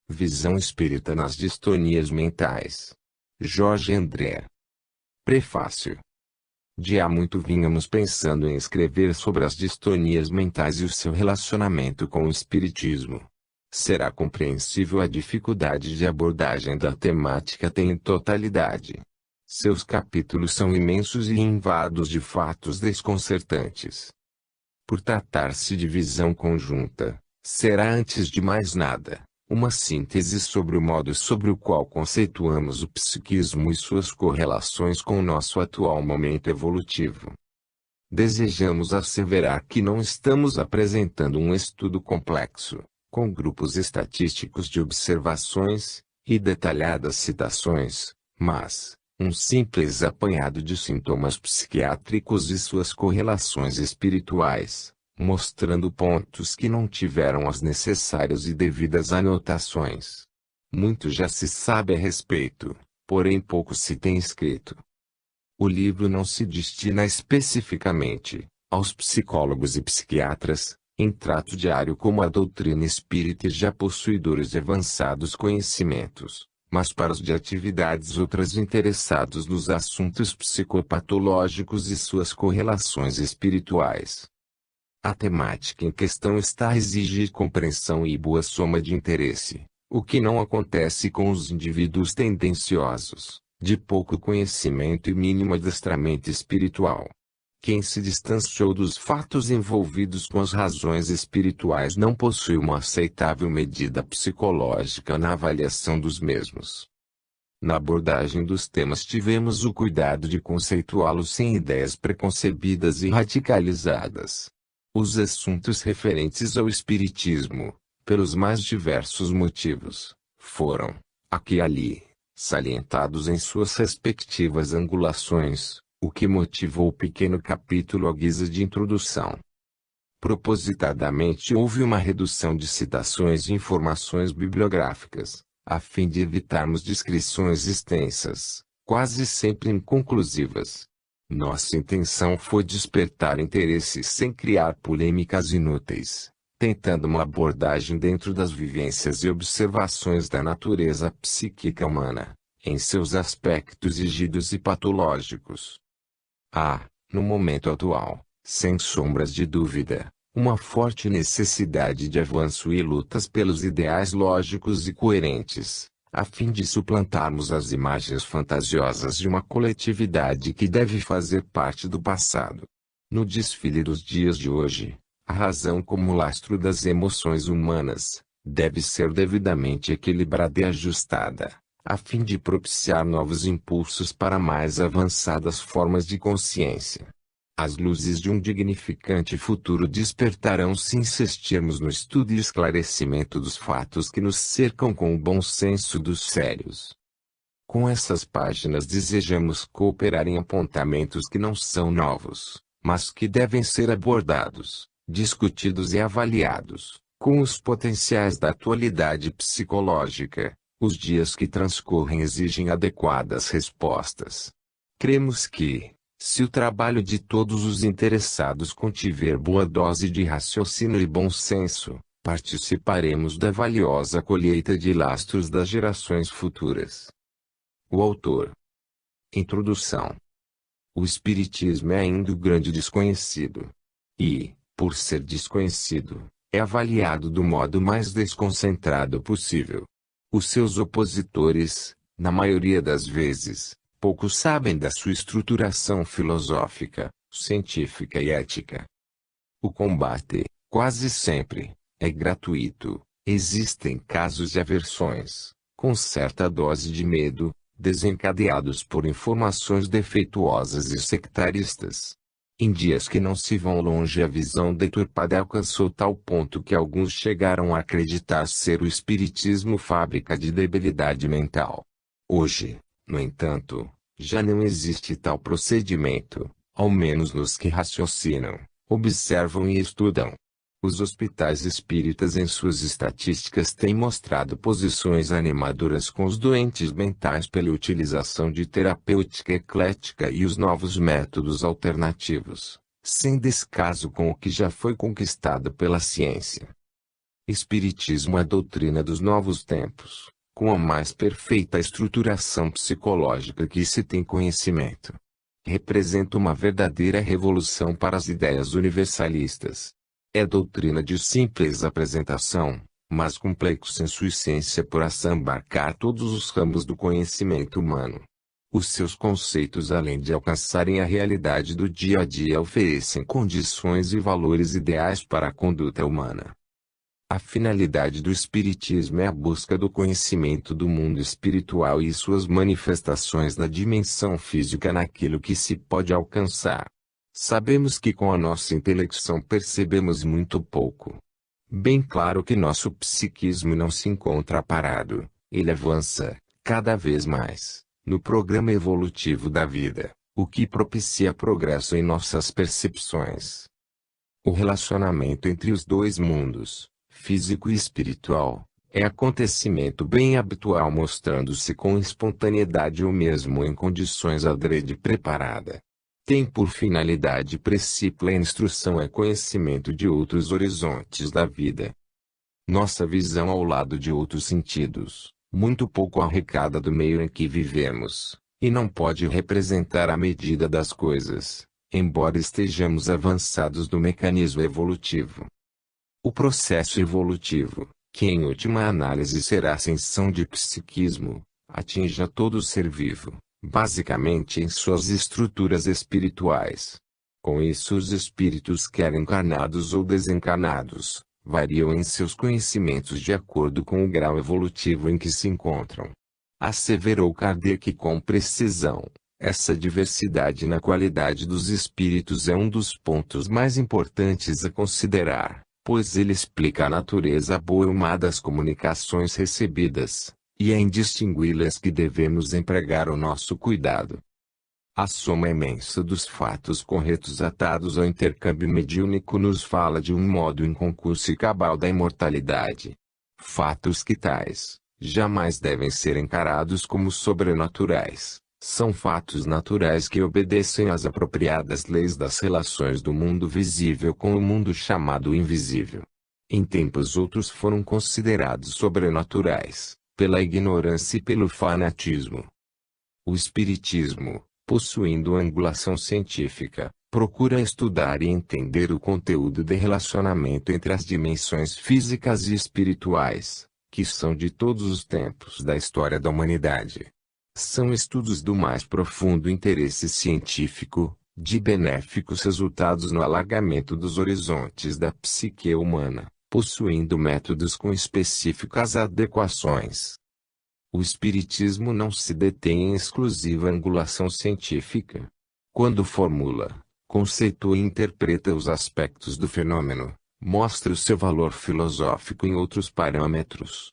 Visão espírita nas distonias mentais. Jorge André. Prefácio. De há muito vínhamos pensando em escrever sobre as distonias mentais e o seu relacionamento com o espiritismo. Será compreensível a dificuldade de abordagem da temática em totalidade. Seus capítulos são imensos e invados de fatos desconcertantes. Por tratar-se de visão conjunta, será antes de mais nada uma síntese sobre o modo sobre o qual conceituamos o psiquismo e suas correlações com o nosso atual momento evolutivo. Desejamos asseverar que não estamos apresentando um estudo complexo, com grupos estatísticos de observações e detalhadas citações, mas um simples apanhado de sintomas psiquiátricos e suas correlações espirituais, mostrando pontos que não tiveram as necessárias e devidas anotações. Muito já se sabe a respeito, porém pouco se tem escrito. O livro não se destina especificamente aos psicólogos e psiquiatras, em trato diário como a doutrina espírita já possuidores de avançados conhecimentos, mas para os de atividades outras interessados nos assuntos psicopatológicos e suas correlações espirituais. A temática em questão está a exigir compreensão e boa soma de interesse, o que não acontece com os indivíduos tendenciosos, de pouco conhecimento e mínimo adestramento espiritual. Quem se distanciou dos fatos envolvidos com as razões espirituais não possui uma aceitável medida psicológica na avaliação dos mesmos. Na abordagem dos temas tivemos o cuidado de conceituá-los sem ideias preconcebidas e radicalizadas. Os assuntos referentes ao espiritismo, pelos mais diversos motivos, foram, aqui e ali, salientados em suas respectivas angulações, o que motivou o pequeno capítulo à guisa de introdução. Propositadamente houve uma redução de citações e informações bibliográficas, a fim de evitarmos descrições extensas, quase sempre inconclusivas. Nossa intenção foi despertar interesse sem criar polêmicas inúteis, tentando uma abordagem dentro das vivências e observações da natureza psíquica humana, em seus aspectos rígidos e patológicos. Há, no momento atual, sem sombras de dúvida, uma forte necessidade de avanço e lutas pelos ideais lógicos e coerentes, a fim de suplantarmos as imagens fantasiosas de uma coletividade que deve fazer parte do passado. No desfile dos dias de hoje, a razão como lastro das emoções humanas, deve ser devidamente equilibrada e ajustada, a fim de propiciar novos impulsos para mais avançadas formas de consciência. As luzes de um dignificante futuro despertarão se insistirmos no estudo e esclarecimento dos fatos que nos cercam com o bom senso dos sérios. Com essas páginas desejamos cooperar em apontamentos que não são novos, mas que devem ser abordados, discutidos e avaliados, com os potenciais da atualidade psicológica. Os dias que transcorrem exigem adequadas respostas. Cremos que, se o trabalho de todos os interessados contiver boa dose de raciocínio e bom senso, participaremos da valiosa colheita de lastros das gerações futuras. O autor. Introdução. O Espiritismo é ainda o grande desconhecido. E, por ser desconhecido, é avaliado do modo mais desconcentrado possível. Os seus opositores, na maioria das vezes, pouco sabem da sua estruturação filosófica, científica e ética. O combate, quase sempre, é gratuito. Existem casos de aversões, com certa dose de medo, desencadeados por informações defeituosas e sectaristas. Em dias que não se vão longe, a visão deturpada alcançou tal ponto que alguns chegaram a acreditar ser o espiritismo fábrica de debilidade mental. Hoje, no entanto, já não existe tal procedimento, ao menos nos que raciocinam, observam e estudam. Os hospitais espíritas em suas estatísticas têm mostrado posições animadoras com os doentes mentais pela utilização de terapêutica eclética e os novos métodos alternativos, sem descaso com o que já foi conquistado pela ciência. Espiritismo é a doutrina dos novos tempos, com a mais perfeita estruturação psicológica que se tem conhecimento. Representa uma verdadeira revolução para as ideias universalistas. É doutrina de simples apresentação, mas complexa em sua essência por abarcar todos os ramos do conhecimento humano. Os seus conceitos, além de alcançarem a realidade do dia a dia, oferecem condições e valores ideais para a conduta humana. A finalidade do Espiritismo é a busca do conhecimento do mundo espiritual e suas manifestações na dimensão física naquilo que se pode alcançar. Sabemos que com a nossa intelecção percebemos muito pouco. Bem claro que nosso psiquismo não se encontra parado, ele avança, cada vez mais, no programa evolutivo da vida, o que propicia progresso em nossas percepções. O relacionamento entre os dois mundos, físico e espiritual, é acontecimento bem habitual, mostrando-se com espontaneidade ou mesmo em condições adrede preparada. Tem por finalidade princípio a instrução e conhecimento de outros horizontes da vida. Nossa visão ao lado de outros sentidos, muito pouco arrecada do meio em que vivemos, e não pode representar a medida das coisas, embora estejamos avançados no mecanismo evolutivo. O processo evolutivo, que em última análise será a ascensão de psiquismo, atinge a todo ser vivo, basicamente em suas estruturas espirituais. Com isso, os espíritos, quer encarnados ou desencarnados, variam em seus conhecimentos de acordo com o grau evolutivo em que se encontram. Asseverou Kardec com precisão: essa diversidade na qualidade dos espíritos é um dos pontos mais importantes a considerar, pois ele explica a natureza boa e má das comunicações recebidas, e é em distingui-las que devemos empregar o nosso cuidado. A soma imensa dos fatos corretos atados ao intercâmbio mediúnico nos fala de um modo inconcurso e cabal da imortalidade. Fatos que tais, jamais devem ser encarados como sobrenaturais, são fatos naturais que obedecem às apropriadas leis das relações do mundo visível com o mundo chamado invisível. Em tempos outros foram considerados sobrenaturais, pela ignorância e pelo fanatismo. O Espiritismo, possuindo angulação científica, procura estudar e entender o conteúdo de relacionamento entre as dimensões físicas e espirituais, que são de todos os tempos da história da humanidade. São estudos do mais profundo interesse científico, de benéficos resultados no alargamento dos horizontes da psique humana, possuindo métodos com específicas adequações. O Espiritismo não se detém em exclusiva angulação científica. Quando formula, conceitua e interpreta os aspectos do fenômeno, mostra o seu valor filosófico em outros parâmetros.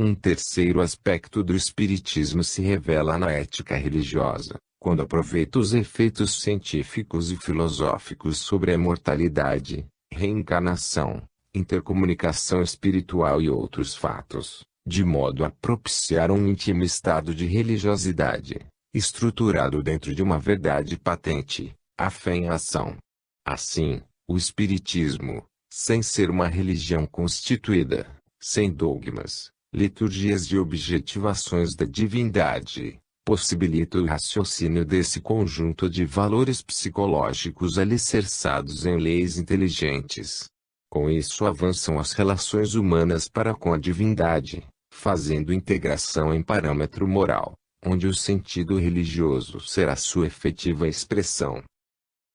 Um terceiro aspecto do Espiritismo se revela na ética religiosa, quando aproveita os efeitos científicos e filosóficos sobre a imortalidade, reencarnação, intercomunicação espiritual e outros fatos, de modo a propiciar um íntimo estado de religiosidade, estruturado dentro de uma verdade patente, a fé em ação. Assim, o Espiritismo, sem ser uma religião constituída, sem dogmas, liturgias de objetivações da divindade, possibilita o raciocínio desse conjunto de valores psicológicos alicerçados em leis inteligentes. Com isso avançam as relações humanas para com a divindade, fazendo integração em parâmetro moral, onde o sentido religioso será sua efetiva expressão.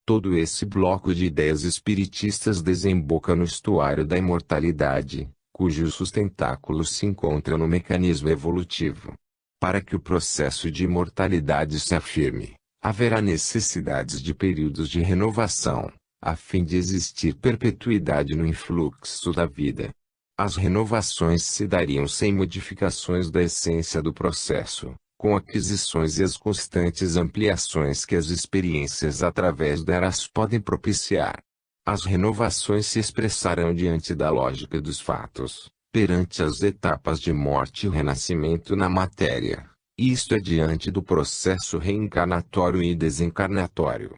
Todo esse bloco de ideias espiritistas desemboca no estuário da imortalidade, cujos sustentáculos se encontram no mecanismo evolutivo. Para que o processo de imortalidade se afirme, haverá necessidades de períodos de renovação, a fim de existir perpetuidade no influxo da vida. As renovações se dariam sem modificações da essência do processo, com aquisições e as constantes ampliações que as experiências através delas podem propiciar. As renovações se expressarão diante da lógica dos fatos, perante as etapas de morte e renascimento na matéria, isto é, diante do processo reencarnatório e desencarnatório.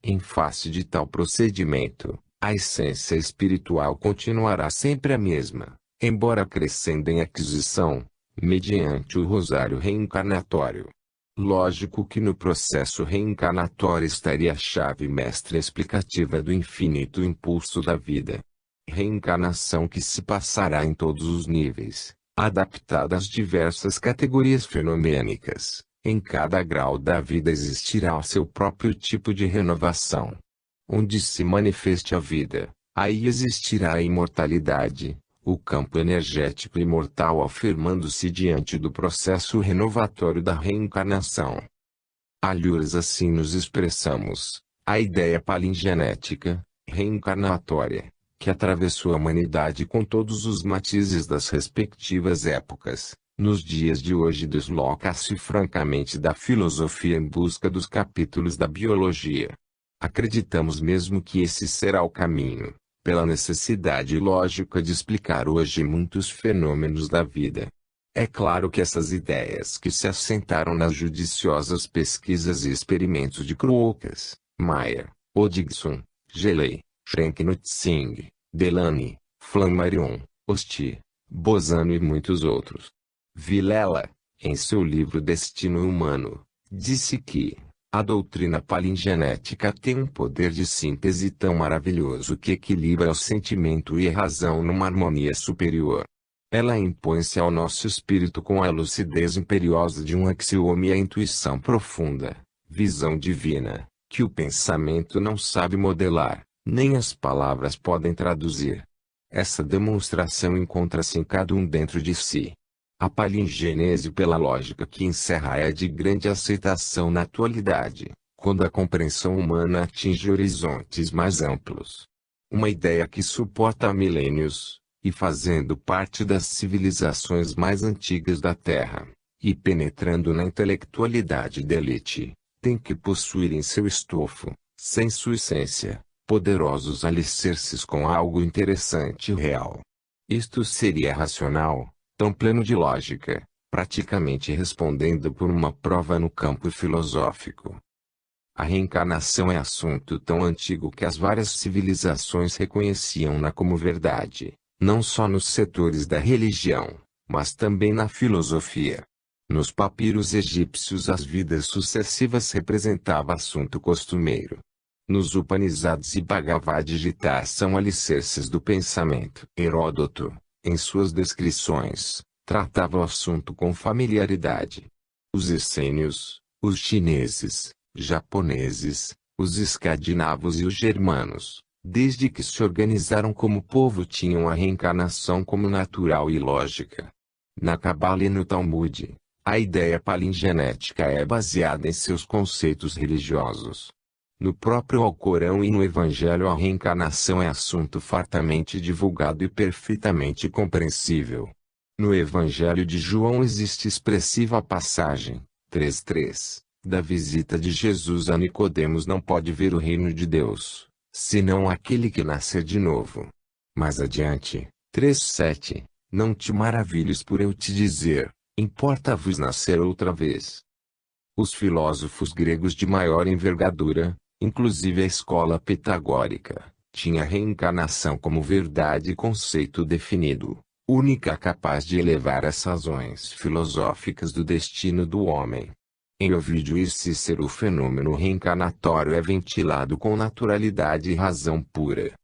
Em face de tal procedimento, A essência espiritual continuará sempre a mesma, embora crescendo em aquisição, mediante o rosário reencarnatório. Lógico que no processo reencarnatório estaria a chave mestra explicativa do infinito impulso da vida. Reencarnação que se passará em todos os níveis, adaptada às diversas categorias fenomênicas. Em cada grau da vida existirá o seu próprio tipo de renovação. Onde se manifeste a vida, aí existirá a imortalidade, o campo energético imortal afirmando-se diante do processo renovatório da reencarnação. Alhures assim nos expressamos, a ideia palingenética, reencarnatória, que atravessou a humanidade com todos os matizes das respectivas épocas, nos dias de hoje desloca-se francamente da filosofia em busca dos capítulos da biologia. Acreditamos mesmo que esse será o caminho, pela necessidade lógica de explicar hoje muitos fenômenos da vida. É claro que essas ideias que se assentaram nas judiciosas pesquisas e experimentos de Crookes, Mayer, Odgson, Geley, Schrenck-Notzing, Delany, Flammarion, Osti, Bosano e muitos outros. Vilela, em seu livro Destino Humano, disse que a doutrina palingenética tem um poder de síntese tão maravilhoso que equilibra o sentimento e a razão numa harmonia superior. Ela impõe-se ao nosso espírito com a lucidez imperiosa de um axioma e a intuição profunda, visão divina, que o pensamento não sabe modelar, nem as palavras podem traduzir. Essa demonstração encontra-se em cada um dentro de si. A palingênese pela lógica que encerra é de grande aceitação na atualidade, quando a compreensão humana atinge horizontes mais amplos. Uma ideia que suporta há milênios, e fazendo parte das civilizações mais antigas da Terra, e penetrando na intelectualidade da elite, tem que possuir em seu estofo, sem sua essência, poderosos alicerces com algo interessante e real. Isto seria racional, tão pleno de lógica, praticamente respondendo por uma prova no campo filosófico. A reencarnação é assunto tão antigo que as várias civilizações reconheciam-na como verdade, não só nos setores da religião, mas também na filosofia. Nos papiros egípcios as vidas sucessivas representavam assunto costumeiro. Nos Upanishads e Bhagavad Gita são alicerces do pensamento. Heródoto, em suas descrições, tratava o assunto com familiaridade. Os essênios, os chineses, japoneses, os escandinavos e os germanos, desde que se organizaram como povo tinham a reencarnação como natural e lógica. Na Cabala e no Talmud, a ideia palingenética é baseada em seus conceitos religiosos. No próprio Alcorão e no Evangelho a reencarnação é assunto fartamente divulgado e perfeitamente compreensível. No Evangelho de João existe expressiva passagem, 3:3, da visita de Jesus a Nicodemos não pode ver o reino de Deus, senão aquele que nascer de novo. Mais adiante, 3:7, não te maravilhes por eu te dizer, importa-vos nascer outra vez. Os filósofos gregos de maior envergadura, inclusive a escola pitagórica, tinha a reencarnação como verdade e conceito definido, única capaz de elevar as razões filosóficas do destino do homem. Em Ovídio e Cícero o fenômeno reencarnatório é ventilado com naturalidade e razão pura.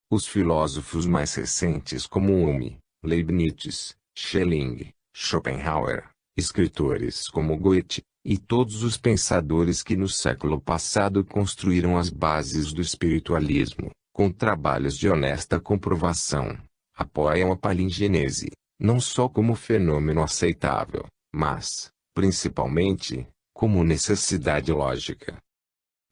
Os filósofos mais recentes como Hume, Leibniz, Schelling, Schopenhauer, escritores como Goethe, e todos os pensadores que no século passado construíram as bases do espiritualismo, com trabalhos de honesta comprovação, apoiam a palingenese, não só como fenômeno aceitável, mas, principalmente, como necessidade lógica.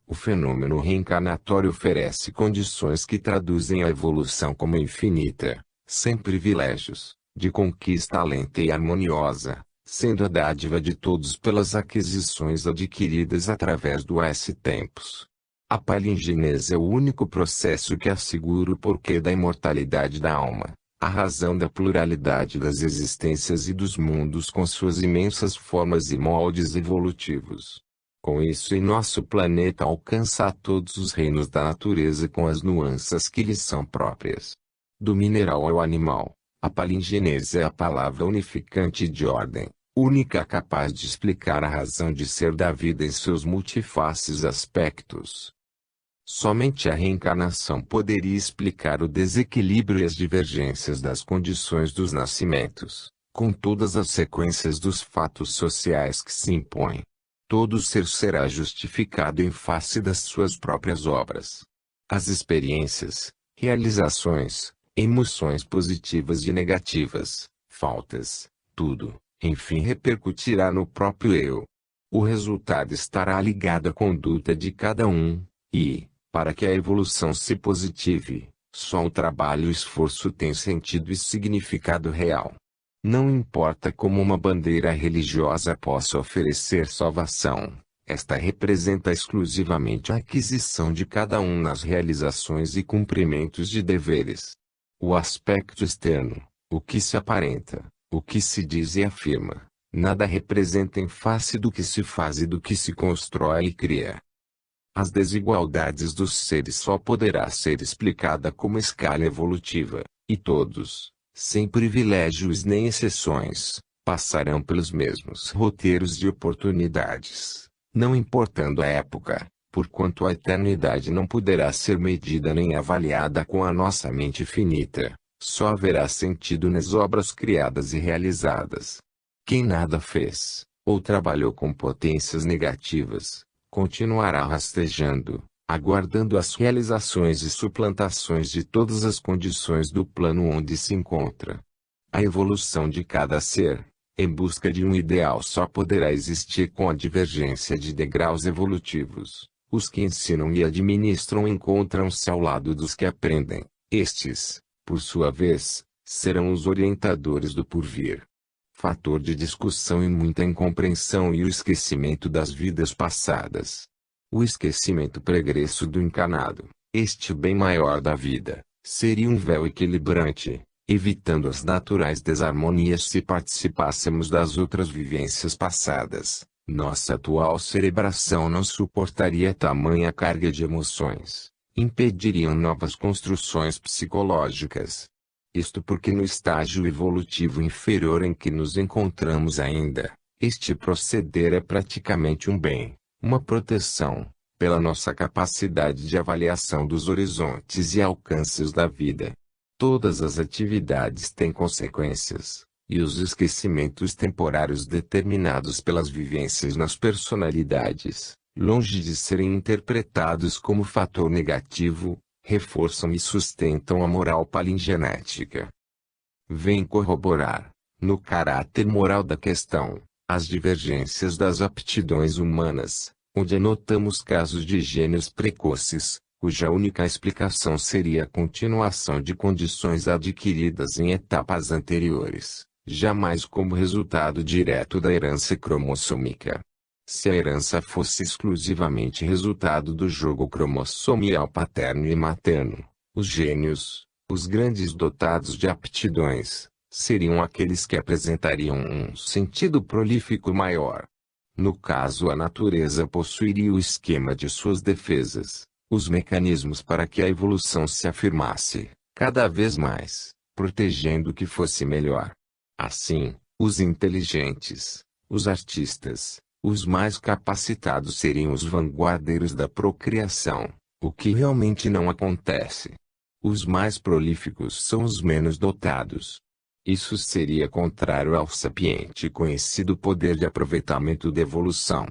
O fenômeno reencarnatório oferece condições que traduzem a evolução como infinita, sem privilégios, de conquista lenta e harmoniosa, sendo a dádiva de todos pelas aquisições adquiridas através do S-tempos. A palingenese é o único processo que assegura o porquê da imortalidade da alma, a razão da pluralidade das existências e dos mundos com suas imensas formas e moldes evolutivos. Com isso, em nosso planeta alcança a todos os reinos da natureza com as nuances que lhes são próprias. Do mineral ao animal, a palingenese é a palavra unificante de ordem, única capaz de explicar a razão de ser da vida em seus multifaces aspectos. Somente a reencarnação poderia explicar o desequilíbrio e as divergências das condições dos nascimentos, com todas as sequências dos fatos sociais que se impõem. Todo ser será justificado em face das suas próprias obras. As experiências, realizações, emoções positivas e negativas, faltas, tudo, enfim, repercutirá no próprio eu. O resultado estará ligado à conduta de cada um, e, para que a evolução se positive, só o trabalho e o esforço têm sentido e significado real. Não importa como uma bandeira religiosa possa oferecer salvação, esta representa exclusivamente a aquisição de cada um nas realizações e cumprimentos de deveres. O aspecto externo, o que se aparenta, o que se diz e afirma, nada representa em face do que se faz e do que se constrói e cria. As desigualdades dos seres só poderá ser explicada como escala evolutiva, e todos, sem privilégios nem exceções, passarão pelos mesmos roteiros de oportunidades, não importando a época, porquanto a eternidade não poderá ser medida nem avaliada com a nossa mente finita, só haverá sentido nas obras criadas e realizadas. Quem nada fez, ou trabalhou com potências negativas, continuará rastejando, aguardando as realizações e suplantações de todas as condições do plano onde se encontra. A evolução de cada ser, em busca de um ideal, só poderá existir com a divergência de degraus evolutivos. Os que ensinam e administram encontram-se ao lado dos que aprendem. Estes, por sua vez, serão os orientadores do porvir. Fator de discussão e muita incompreensão e o esquecimento das vidas passadas. O esquecimento pregresso do encarnado, este bem maior da vida, seria um véu equilibrante, evitando as naturais desarmonias se participássemos das outras vivências passadas. Nossa atual cerebração não suportaria tamanha carga de emoções, impediriam novas construções psicológicas. Isto porque no estágio evolutivo inferior em que nos encontramos ainda, este proceder é praticamente um bem, uma proteção, pela nossa capacidade de avaliação dos horizontes e alcances da vida. Todas as atividades têm consequências, e os esquecimentos temporários determinados pelas vivências nas personalidades, longe de serem interpretados como fator negativo, reforçam e sustentam a moral palingenética. Vem corroborar, no caráter moral da questão, as divergências das aptidões humanas, onde anotamos casos de gênios precoces, cuja única explicação seria a continuação de condições adquiridas em etapas anteriores, jamais como resultado direto da herança cromossômica. Se a herança fosse exclusivamente resultado do jogo cromossomial paterno e materno, os gênios, os grandes dotados de aptidões, seriam aqueles que apresentariam um sentido prolífico maior. No caso, a natureza possuiria o esquema de suas defesas, os mecanismos para que a evolução se afirmasse, cada vez mais, protegendo o que fosse melhor. Assim, os inteligentes, os artistas, os mais capacitados seriam os vanguardeiros da procriação, o que realmente não acontece. Os mais prolíficos são os menos dotados. Isso seria contrário ao sapiente conhecido poder de aproveitamento da evolução.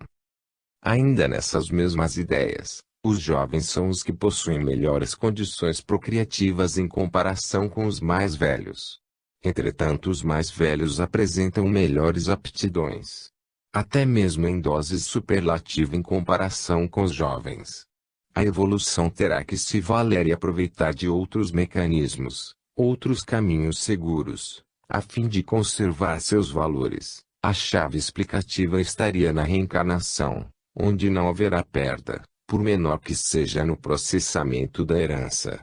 Ainda nessas mesmas ideias, os jovens são os que possuem melhores condições procriativas em comparação com os mais velhos. Entretanto, os mais velhos apresentam melhores aptidões, até mesmo em doses superlativa em comparação com os jovens. A evolução terá que se valer e aproveitar de outros mecanismos, outros caminhos seguros, a fim de conservar seus valores. A chave explicativa estaria na reencarnação, onde não haverá perda, por menor que seja no processamento da herança.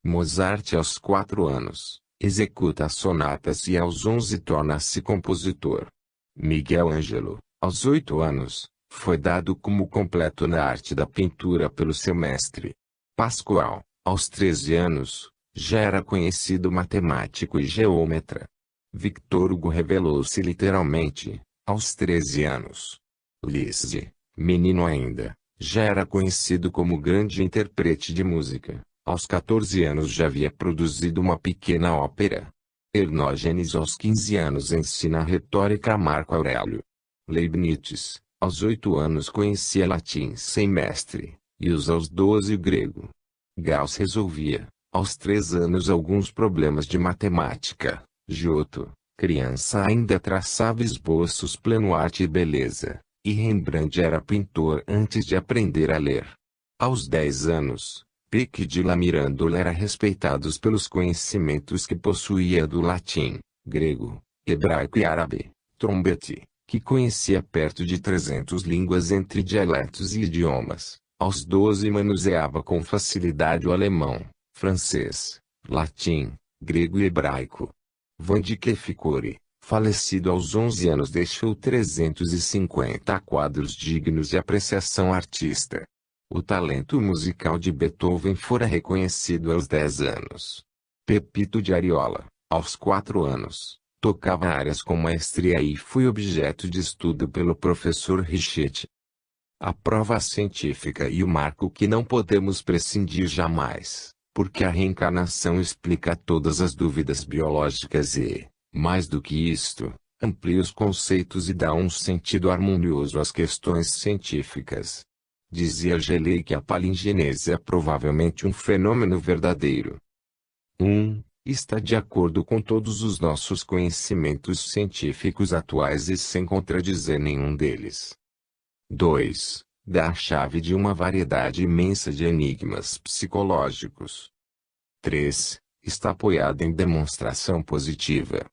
Mozart aos 4 anos, executa as sonatas e aos 11 torna-se compositor. Miguel Ângelo, aos 8 anos, Foi dado como completo na arte da pintura pelo seu mestre. Pascoal, aos 13 anos, já era conhecido matemático e geômetra. Victor Hugo revelou-se literalmente, aos 13 anos. Liszt, menino ainda, já era conhecido como grande intérprete de música. Aos 14 anos já havia produzido uma pequena ópera. Hermógenes aos 15 anos ensina retórica a Marco Aurélio. Leibniz, aos 8 anos conhecia latim sem mestre, e usa aos 12 grego. Gauss resolvia, aos 3 anos alguns problemas de matemática. Giotto, criança ainda traçava esboços plano arte e beleza, e Rembrandt era pintor antes de aprender a ler. Aos 10 anos, Pic de la Mirandola era respeitado pelos conhecimentos que possuía do latim, grego, hebraico e árabe. Trombete, que conhecia perto de 300 línguas entre dialetos e idiomas, aos 12 manuseava com facilidade o alemão, francês, latim, grego e hebraico. Van Dyck Ficori, falecido aos 11 anos, deixou 350 quadros dignos de apreciação artista. O talento musical de Beethoven fora reconhecido aos 10 anos. Pepito de Ariola, aos 4 anos, tocava áreas com maestria e foi objeto de estudo pelo professor Richet. A prova científica e o marco que não podemos prescindir jamais, porque a reencarnação explica todas as dúvidas biológicas e, mais do que isto, amplia os conceitos e dá um sentido harmonioso às questões científicas. Dizia Gelei que a palingenese é provavelmente um fenômeno verdadeiro. 1. Está de acordo com todos os nossos conhecimentos científicos atuais e sem contradizer nenhum deles. 2. Dá a chave de uma variedade imensa de enigmas psicológicos. 3. Está apoiada em demonstração positiva.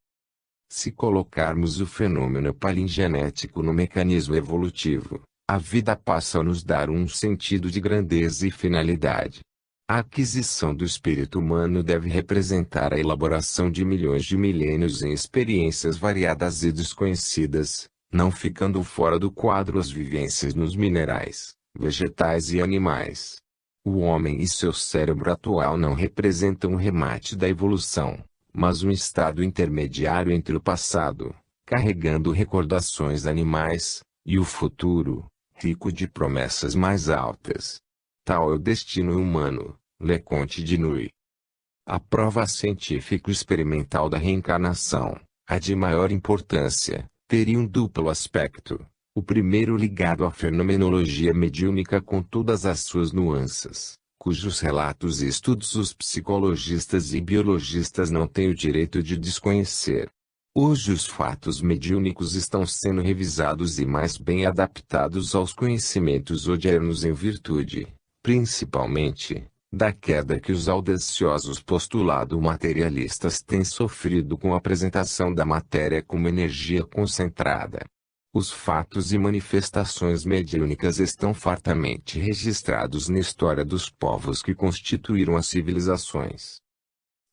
Se colocarmos o fenômeno palingenético no mecanismo evolutivo, a vida passa a nos dar um sentido de grandeza e finalidade. A aquisição do espírito humano deve representar a elaboração de milhões de milênios em experiências variadas e desconhecidas, não ficando fora do quadro as vivências nos minerais, vegetais e animais. O homem e seu cérebro atual não representam o remate da evolução, mas um estado intermediário entre o passado, carregando recordações animais, e o futuro, rico de promessas mais altas. Tal é o destino humano, Leconte de Nuit. A prova científico-experimental da reencarnação, a de maior importância, teria um duplo aspecto. O primeiro ligado à fenomenologia mediúnica com todas as suas nuances, cujos relatos e estudos os psicologistas e biologistas não têm o direito de desconhecer. Hoje os fatos mediúnicos estão sendo revisados e mais bem adaptados aos conhecimentos odiernos em virtude, principalmente, da queda que os audaciosos postulado-materialistas têm sofrido com a apresentação da matéria como energia concentrada. Os fatos e manifestações mediúnicas estão fartamente registrados na história dos povos que constituíram as civilizações.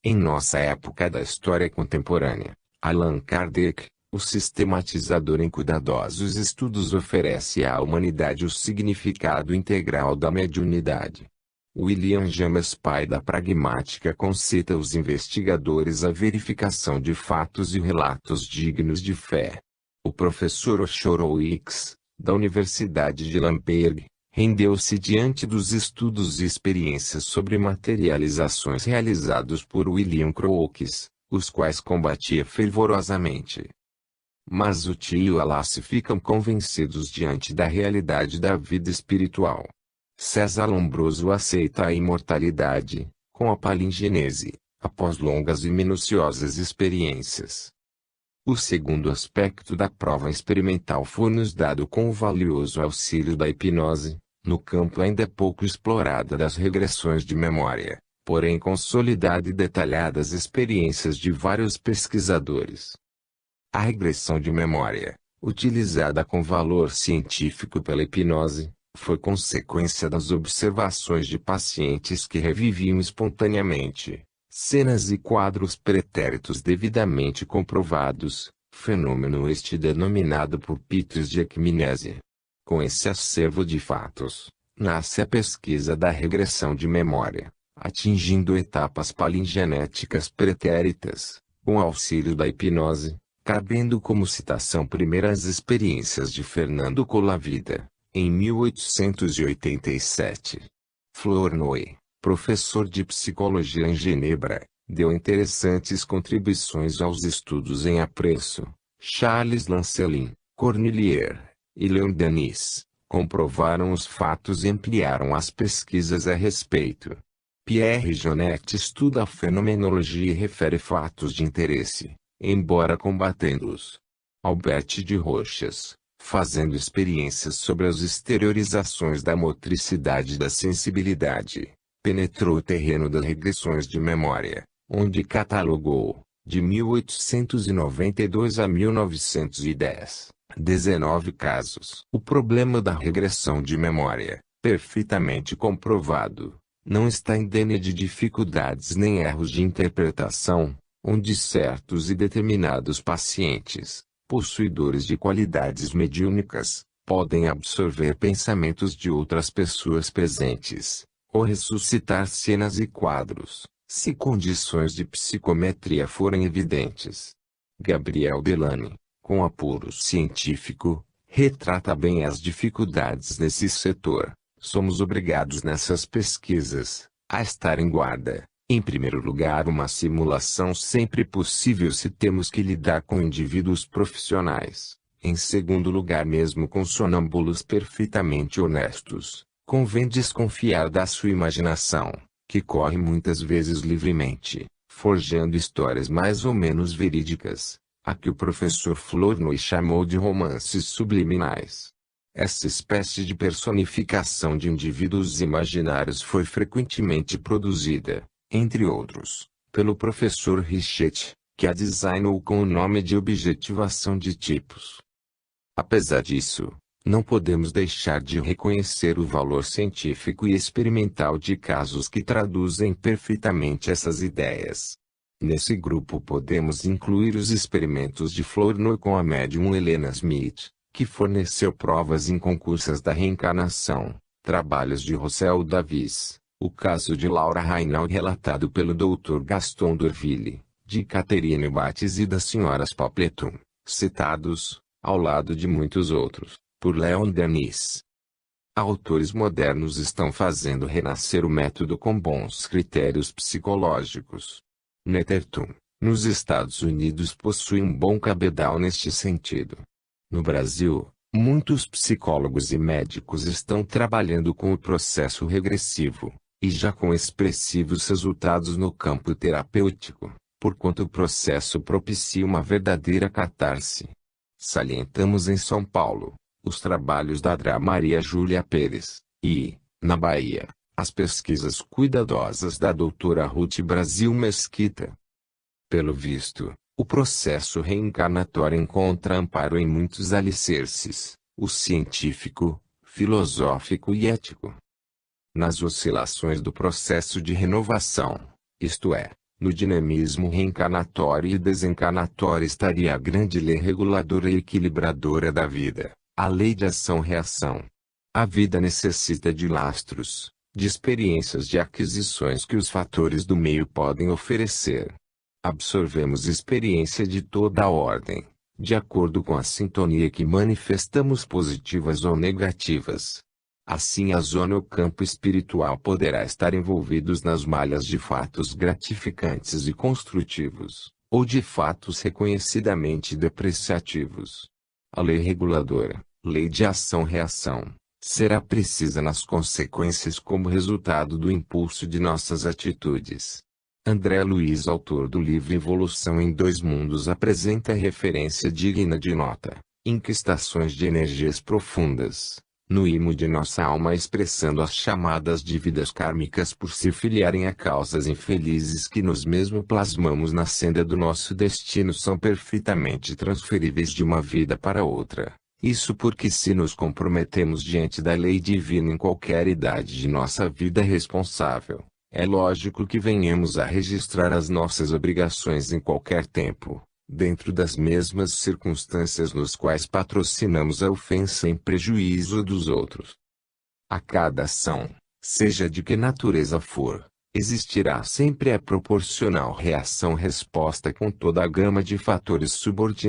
Em nossa época da história contemporânea, Allan Kardec, o sistematizador em cuidadosos estudos, oferece à humanidade o significado integral da mediunidade. William James, pai da pragmática, concita aos investigadores a verificação de fatos e relatos dignos de fé. O professor Oshorowicz, da Universidade de Lamberg, rendeu-se diante dos estudos e experiências sobre materializações realizados por William Crookes, os quais combatia fervorosamente. Mas o tio Wallace ficam convencidos diante da realidade da vida espiritual. César Lombroso aceita a imortalidade, com a palingenese, após longas e minuciosas experiências. O segundo aspecto da prova experimental foi-nos dado com o valioso auxílio da hipnose, no campo ainda pouco explorado das regressões de memória, porém consolidada e detalhadas experiências de vários pesquisadores. A regressão de memória, utilizada com valor científico pela hipnose, foi consequência das observações de pacientes que reviviam espontaneamente cenas e quadros pretéritos devidamente comprovados, fenômeno este denominado por Peters de equimnésia. Com esse acervo de fatos, nasce a pesquisa da regressão de memória, atingindo etapas palingenéticas pretéritas, com auxílio da hipnose, cabendo como citação primeira as experiências de Fernando Collavida, em 1887. Flournoy, professor de psicologia em Genebra, deu interessantes contribuições aos estudos em apreço. Charles Lancelin, Cornelier e Leon Denis comprovaram os fatos e ampliaram as pesquisas a respeito. Pierre Janet estuda a fenomenologia e refere fatos de interesse, embora combatendo-os. Albert de Rochas, fazendo experiências sobre as exteriorizações da motricidade e da sensibilidade, penetrou o terreno das regressões de memória, onde catalogou, de 1892 a 1910, 19 casos. O problema da regressão de memória, perfeitamente comprovado, não está indene de dificuldades nem erros de interpretação, onde certos e determinados pacientes, possuidores de qualidades mediúnicas, podem absorver pensamentos de outras pessoas presentes, ou ressuscitar cenas e quadros, se condições de psicometria forem evidentes. Gabriel Delany, com apuro científico, retrata bem as dificuldades nesse setor. Somos obrigados nessas pesquisas a estar em guarda. Em primeiro lugar, uma simulação sempre possível se temos que lidar com indivíduos profissionais. Em segundo lugar, mesmo com sonâmbulos perfeitamente honestos, convém desconfiar da sua imaginação, que corre muitas vezes livremente, forjando histórias mais ou menos verídicas, a que o professor Flournoy chamou de romances subliminais. Essa espécie de personificação de indivíduos imaginários foi frequentemente produzida, entre outros, pelo professor Richet, que a designou com o nome de objetivação de tipos. Apesar disso, não podemos deixar de reconhecer o valor científico e experimental de casos que traduzem perfeitamente essas ideias. Nesse grupo podemos incluir os experimentos de Flournoy com a médium Helena Smith, que forneceu provas inconcursas da reencarnação, trabalhos de Rossel Davis, o caso de Laura Rainal relatado pelo Dr. Gaston D'Urville, de Catherine Bates e das senhoras Papleton, citados, ao lado de muitos outros, por Leon Denis. Autores modernos estão fazendo renascer o método com bons critérios psicológicos. Netterton, nos Estados Unidos, possui um bom cabedal neste sentido. No Brasil, muitos psicólogos e médicos estão trabalhando com o processo regressivo, e já com expressivos resultados no campo terapêutico, porquanto o processo propicia uma verdadeira catarse. Salientamos em São Paulo, os trabalhos da Dra. Maria Júlia Pérez, e, na Bahia, as pesquisas cuidadosas da doutora Ruth Brasil Mesquita. Pelo visto, o processo reencarnatório encontra amparo em muitos alicerces, o científico, filosófico e ético. Nas oscilações do processo de renovação, isto é, no dinamismo reencarnatório e desencarnatório estaria a grande lei reguladora e equilibradora da vida, a lei de ação-reação. A vida necessita de lastros, de experiências, de aquisições que os fatores do meio podem oferecer. Absorvemos experiência de toda a ordem, de acordo com a sintonia que manifestamos, positivas ou negativas. Assim a zona ou campo espiritual poderá estar envolvidos nas malhas de fatos gratificantes e construtivos, ou de fatos reconhecidamente depreciativos. A lei reguladora, lei de ação-reação, será precisa nas consequências como resultado do impulso de nossas atitudes. André Luiz, autor do livro Evolução em Dois Mundos, apresenta referência digna de nota, inquistações de energias profundas, no imo de nossa alma, expressando as chamadas dívidas kármicas por se filiarem a causas infelizes que nós mesmo plasmamos na senda do nosso destino, são perfeitamente transferíveis de uma vida para outra. Isso porque se nos comprometemos diante da lei divina em qualquer idade de nossa vida responsável, é lógico que venhamos a registrar as nossas obrigações em qualquer tempo, dentro das mesmas circunstâncias nos quais patrocinamos a ofensa em prejuízo dos outros. A cada ação, seja de que natureza for, existirá sempre a proporcional reação-resposta com toda a gama de fatores subordinados